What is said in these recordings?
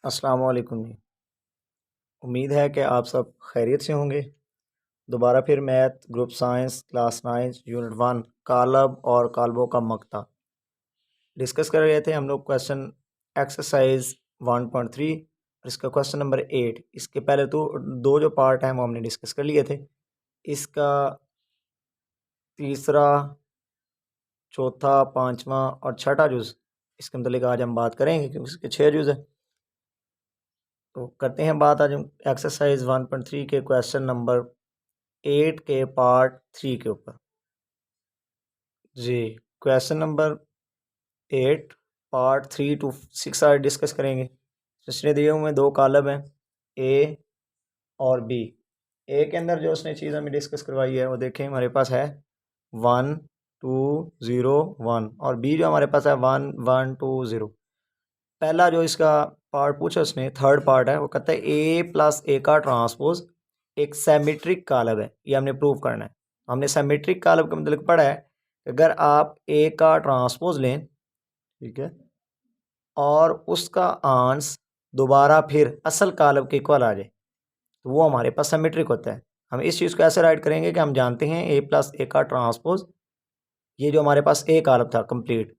अस्सलाम वालेकुम जी। उम्मीद है कि आप सब खैरियत से होंगे। दोबारा फिर math group science class 9 unit 1 कालब और कालबों का मकता डिस्कस कर रहे थे हम लोग। क्वेश्चन एक्सरसाइज 1.3 और इसका क्वेश्चन नंबर 8। इसके पहले तो दो जो पार्ट हैं वो हमने डिस्कस कर लिए थे। इसका तीसरा, चौथा, पाँचवा और छठा जुज़ इसके मतलब आज हम बात करेंगे क्योंकि इसके 6 जुज़ है। तो करते हैं बात आज हम एक्सरसाइज 1.3 के क्वेश्चन नंबर 8 के पार्ट 3 के ऊपर। जी, क्वेश्चन नंबर 8 पार्ट 3 to 6 आज डिस्कस करेंगे। इसने दिए हुए दो कॉलम हैं ए और बी। ए के अंदर जो उसने चीज़ हमें डिस्कस करवाई है वो देखें हमारे पास है 1 2 0 1 और बी जो हमारे पास है 1 1 2 0। पहला जो इसका पार्ट पूछा उसने, थर्ड पार्ट है, वो कहता है ए प्लस ए का ट्रांसपोज एक सेमेट्रिक कॉलम है। ये हमने प्रूव करना है। हमने सेमेट्रिक कॉलम का मतलब पढ़ा है कि अगर आप ए का ट्रांसपोज लें, ठीक है, और उसका आंस दोबारा फिर असल कॉलम के इक्वल आ जाए तो वो हमारे पास सेमेट्रिक होता है। हम इस चीज़ को ऐसे राइट करेंगे कि हम जानते हैं ए प्लस ए का ट्रांसपोज, ये जो हमारे पास ए कॉलम था कंप्लीट,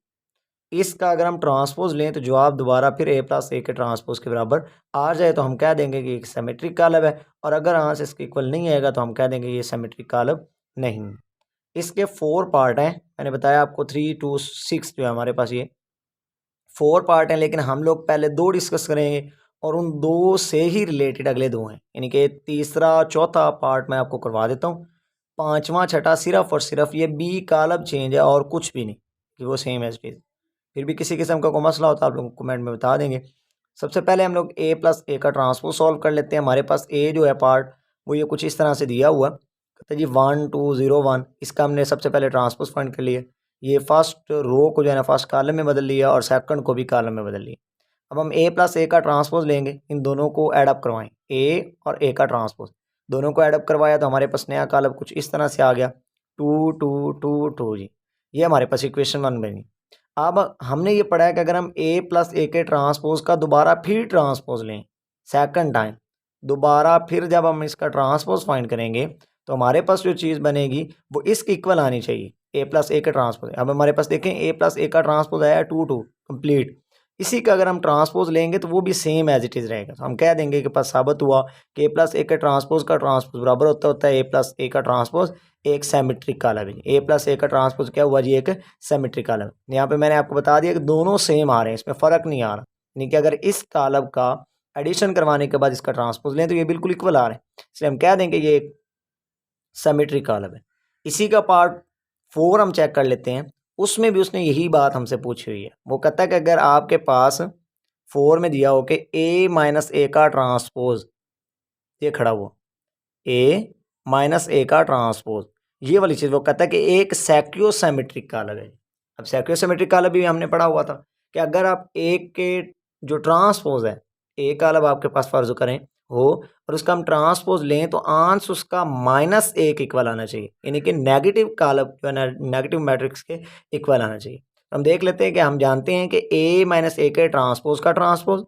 इसका अगर हम ट्रांसपोज लें तो जवाब दोबारा फिर ए प्लस ए के ट्रांसपोज के बराबर आ जाए तो हम कह देंगे कि एक सिमेट्रिक कॉलम है। और अगर आंसर इसके इक्वल नहीं आएगा तो हम कह देंगे ये सिमेट्रिक कॉलम नहीं। इसके 4 पार्ट हैं, मैंने बताया आपको 3 to 6 जो है हमारे पास ये 4 पार्ट हैं, लेकिन हम लोग पहले 2 डिस्कस करेंगे और उन 2 से ही रिलेटेड अगले 2 हैं। यानी कि तीसरा चौथा पार्ट मैं आपको करवा देता हूँ। पाँचवा छठा सिर्फ और सिर्फ ये बी कॉलम चेंज है और कुछ भी नहीं, कि वो सेम एज इट इज। फिर भी किसी किस्म का कोई मसला होता है आप लोग कमेंट में बता देंगे। सबसे पहले हम लोग ए प्लस ए का ट्रांसपोज सॉल्व कर लेते हैं। हमारे पास ए जो है पार्ट वो ये कुछ इस तरह से दिया हुआ, कहते हैं जी 1 2 0 1। इसका हमने सबसे पहले ट्रांसपोज फाइंड कर लिया। ये फर्स्ट रो को जो है ना फर्स्ट कॉलम में बदल लिया और सेकंड को भी कॉलम में बदल लिया। अब हम ए प्लस ए का ट्रांसपोज लेंगे, इन दोनों को एडअप करवाएं, ए और ए का ट्रांसपोज दोनों को एडअप करवाया तो हमारे पास नया कॉलम कुछ इस तरह से आ गया 2 2 2 2 जी। ये हमारे पास इक्वेशन 1 बनी। अब हमने ये पढ़ा है कि अगर हम ए प्लस ए के ट्रांसपोज का दोबारा फिर ट्रांसपोज लें सेकंड टाइम, दोबारा फिर जब हम इसका ट्रांसपोज फाइंड करेंगे तो हमारे पास जो चीज़ बनेगी वो इसके इक्वल आनी चाहिए, ए प्लस ए का ट्रांसपोज। अब हमारे पास देखें ए प्लस ए का ट्रांसपोज आया 2 2 कंप्लीट। इसी का अगर हम ट्रांसपोज लेंगे तो वो भी सेम एज इट इज़ रहेगा। तो हम कह देंगे कि पास साबित हुआ कि ए प्लस ए के ट्रांसपोज का ट्रांसपोज बराबर होता है ए प्लस ए का ट्रांसपोज एक सेमेट्रिक कॉलम है। ए प्लस ए का ट्रांसपोज क्या हुआ जी, एक सेमेट्रिक कॉलम। यहाँ पे मैंने आपको बता दिया कि दोनों सेम आ रहे हैं, इसमें फ़र्क नहीं आ रहा। यानी कि अगर इस कॉलम का एडिशन करवाने के बाद इसका ट्रांसपोज लें तो ये बिल्कुल इक्वल आ रहे हैं, इसलिए हम कह देंगे ये एक सेमेट्रिक कॉलम है। इसी का पार्ट 4 हम चेक कर लेते हैं। उसमें भी उसने यही बात हमसे पूछी हुई है। वो कहता है कि अगर आपके पास 4 में दिया हो कि ए माइनस ए का ट्रांसपोज, ये खड़ा हुआ ए माइनस ए का ट्रांसपोज, ये वाली चीज़ वो कहता है कि एक सेक्योसेमेट्रिक कॉलम है। अब सेक्योसेमेट्रिक कॉलम भी हमने पढ़ा हुआ था कि अगर आप एक के जो ट्रांसपोज है, ए कॉलम आपके पास फर्ज करें हो और उसका हम ट्रांसपोज लें तो आंस उसका माइनस ए के इक्वल आना चाहिए, यानी कि नेगेटिव कॉलम जो है नेगेटिव मैट्रिक्स के इक्वल आना चाहिए। हम देख लेते हैं कि हम जानते हैं कि ए माइनस ए के ट्रांसपोज का ट्रांसपोज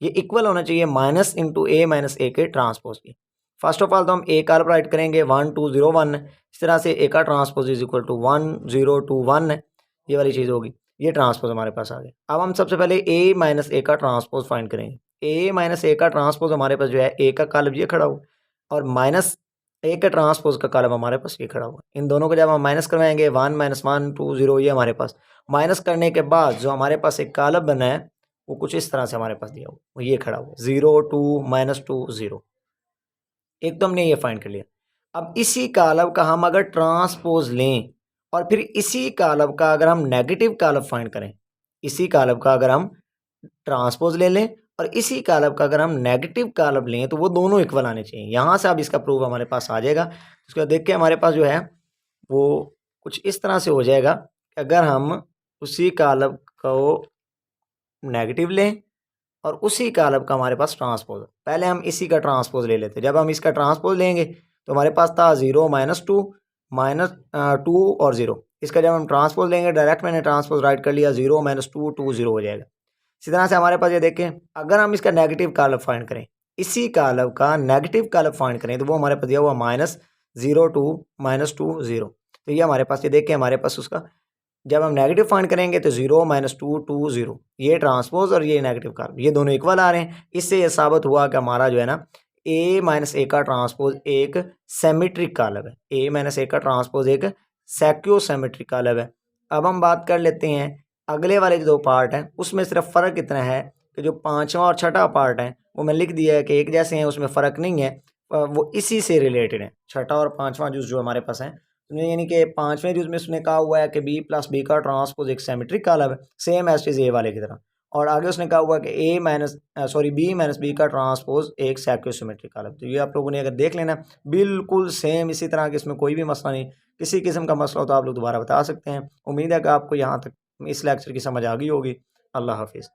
ये इक्वल होना चाहिए माइनस इंटू ए माइनस ए के ट्रांसपोज की। फर्स्ट ऑफ ऑल तो हम ए कॉलम राइट करेंगे 1 2 0 1, इस तरह से ए का ट्रांसपोज इज इक्वल टू 1 0 2 1 है, ये वाली चीज़ होगी। ये ट्रांसपोज हमारे पास आ गया। अब हम सबसे पहले ए माइनस ए का ट्रांसपोज फाइंड करेंगे। ए माइनस ए का ट्रांसपोज हमारे पास जो है ए का कॉलम ये खड़ा हुआ और माइनस ए का ट्रांसपोज का कॉलम हमारे पास ये खड़ा हुआ। इन दोनों को जब हम माइनस करवाएंगे 1 - 1 2 0, ये हमारे पास माइनस करने के बाद जो हमारे पास एक कॉलम बना है वो कुछ इस तरह से हमारे पास दिया हुआ, वो ये खड़ा हुआ 0 2 -2 0। एक तो हमने ये फाइंड कर लिया। अब इसी कॉलम का हम अगर ट्रांसपोज लें और फिर इसी कॉलम का अगर हम नेगेटिव कॉलम फाइंड करें, इसी कॉलम का अगर हम ट्रांसपोज ले लें और इसी कॉलम का अगर हम नेगेटिव कॉलम लें तो वो दोनों इक्वल आने चाहिए। यहाँ से अब इसका प्रूफ हमारे पास आ जाएगा। उसको देख के हमारे पास जो है वो कुछ इस तरह से हो जाएगा कि अगर हम उसी कॉलम को नेगेटिव लें और उसी कॉलम का हमारे पास ट्रांसपोज, पहले हम इसी का ट्रांसपोज ले लेते हैं। जब हम इसका ट्रांसपोज लेंगे तो हमारे पास था 0 - 2 और 0। इसका जब हम ट्रांसपोज लेंगे डायरेक्ट मैंने ट्रांसपोज राइट कर लिया 0 - 2 2 0 हो जाएगा। इसी तरह से हमारे पास ये देखें, अगर हम इसका नेगेटिव कालब फाइंड करें, इसी कालब का नेगेटिव कालब फाइंड करें, तो वो हमारे पास दिया हुआ -0 2 -2 0। तो ये हमारे पास ये देखें, हमारे पास उसका जब हम नेगेटिव फाइंड करेंगे तो 0 -2 2 0, ये ट्रांसपोज और ये नेगेटिव कालब, ये दोनों इक्वल आ रहे हैं। इससे ये साबित हुआ कि हमारा जो है ना A-A का ट्रांसपोज एक सेमेट्रिक कालब है, A-A का ट्रांसपोज एक सेक्यो सेमेट्रिक कालब है। अब हम बात कर लेते हैं अगले वाले जो दो पार्ट हैं, उसमें सिर्फ फ़र्क इतना है कि जो पाँचवा और छठा पार्ट है वो मैं लिख दिया है कि एक जैसे हैं, उसमें फ़र्क नहीं है, वो इसी से रिलेटेड है। छठा और पाँचवा जुज़ जो हमारे पास है, यानी कि पाँचवें जुज़ में उसने कहा हुआ है कि B + B का ट्रांसपोज एक सेमेट्रिक कालब है, सेम एज इज ए वाले की तरह। और आगे उसने कहा हुआ है कि B - B का ट्रांसपोज एक सेक्योसिमेट्रिक कालब। तो ये आप लोगों ने अगर देख लेना बिल्कुल सेम इसी तरह के, इसमें कोई भी मसला नहीं। किसी किस्म का मसला हो तो आप लोग दोबारा बता सकते हैं। उम्मीद है कि आपको यहाँ तक इस लेक्चर की समझ आ गई होगी। अल्लाह हाफिज़।